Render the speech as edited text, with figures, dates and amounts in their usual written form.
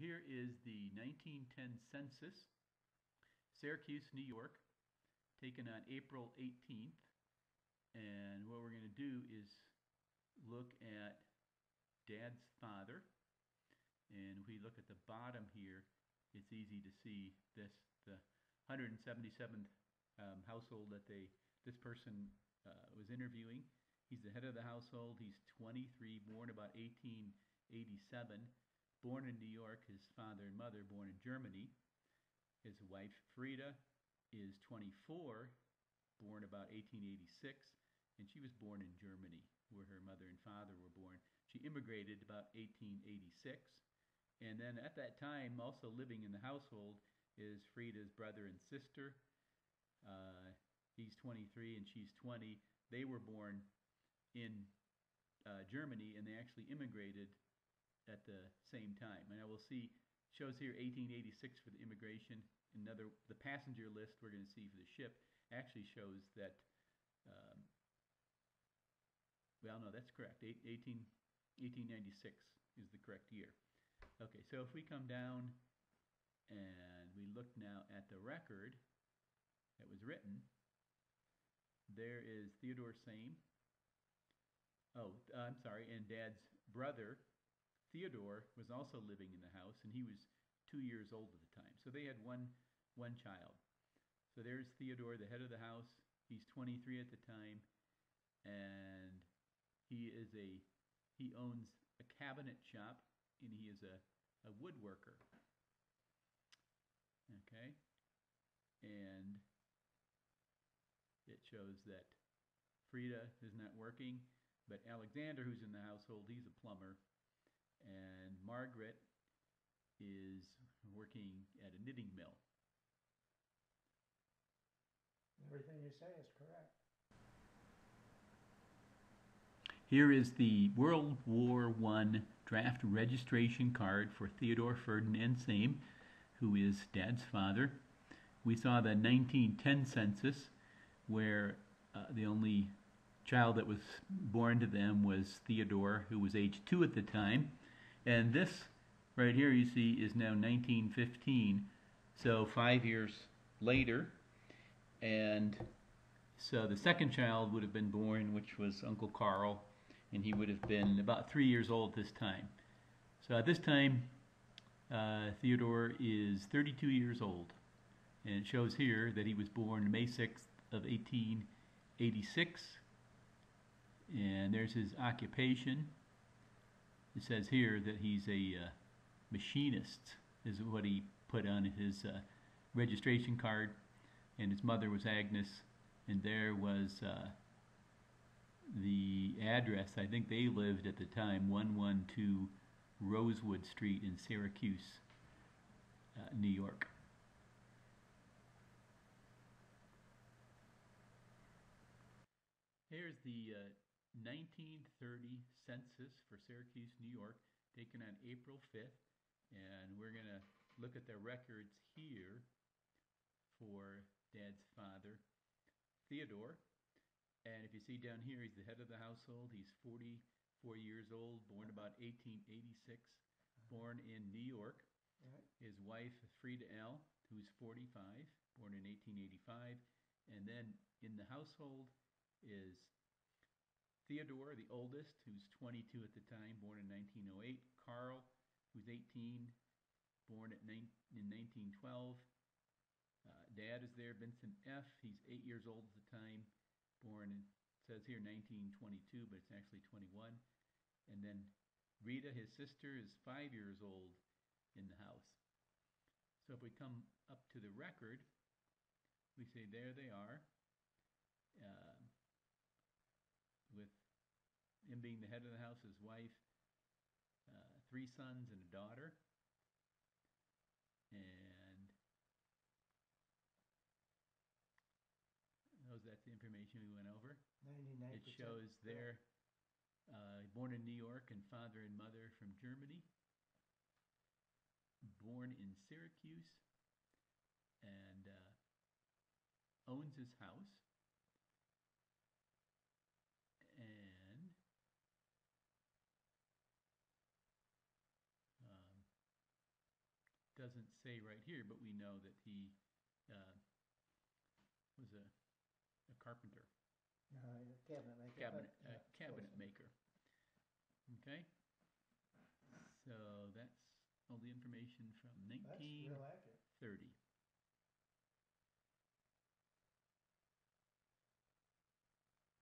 Here is the 1910 census, Syracuse, New York, taken on April 18th. And what we're going to do is look at Dad's father. And if we look at the bottom here, it's easy to see this, the 177th household that this person was interviewing. He's the head of the household. He's 23, born about 1887. Born in New York, his father and mother born in Germany. His wife, Frida, is 24, born about 1886, and she was born in Germany, where her mother and father were born. She immigrated about 1886, and then at that time, also living in the household, is Frida's brother and sister. He's 23 and she's 20. They were born in Germany, and they actually immigrated at the same time. And I will see, shows here 1886 for the immigration. The passenger list we're going to see for the ship actually shows that, well, no, that's correct. 1896 is the correct year. Okay, so if we come down and we look now at the record that was written, there is Theodore Same. Oh, I'm sorry, and Dad's brother, Theodore, was also living in the house, and he was 2 years old at the time. So they had one child. So there's Theodore, the head of the house. He's 23 at the time, and he owns a cabinet shop, and he is a woodworker. Okay, and it shows that Frida is not working, but Alexander, who's in the household, he's a plumber. And Margaret is working at a knitting mill. Everything you say is correct. Here is the World War I draft registration card for Theodore Ferdinand Same, who is Dad's father. We saw the 1910 census, where the only child that was born to them was Theodore, who was age 2 at the time. And this right here you see is now 1915, so 5 years later. And so the second child would have been born, which was Uncle Carl, and he would have been about 3 years old at this time. So at this time, Theodore is 32 years old. And it shows here that he was born May 6th of 1886. And there's his occupation. It says here that he's a machinist, is what he put on his registration card, and his mother was Agnes, and there was the address. I think they lived at the time, 112 Rosewood Street in Syracuse, New York. Here's the 1930 census for Syracuse, New York, taken on April 5th, and we're going to look at the records here for Dad's father, Theodore. And if you see down here, he's the head of the household. He's 44 years old, born about 1886, born in New York. His wife, Frida L., who's 45, born in 1885. And then in the household is Theodore, the oldest, who's 22 at the time, born in 1908. Carl, who's 18, born in 1912. Dad is there, Vincent F. He's 8 years old at the time, born in, it says here 1922, but it's actually 21. And then Rita, his sister, is 5 years old in the house. So if we come up to the record, we say there they are. With him being the head of the house, his wife, 3 sons and a daughter. And that's the information we went over. It shows there, born in New York, and father and mother from Germany. Born in Syracuse, and owns his house. And doesn't say right here, but we know that he uh, was a carpenter, Cabinet maker. cabinet maker. Okay, so that's all the information from That's 19. real accurate.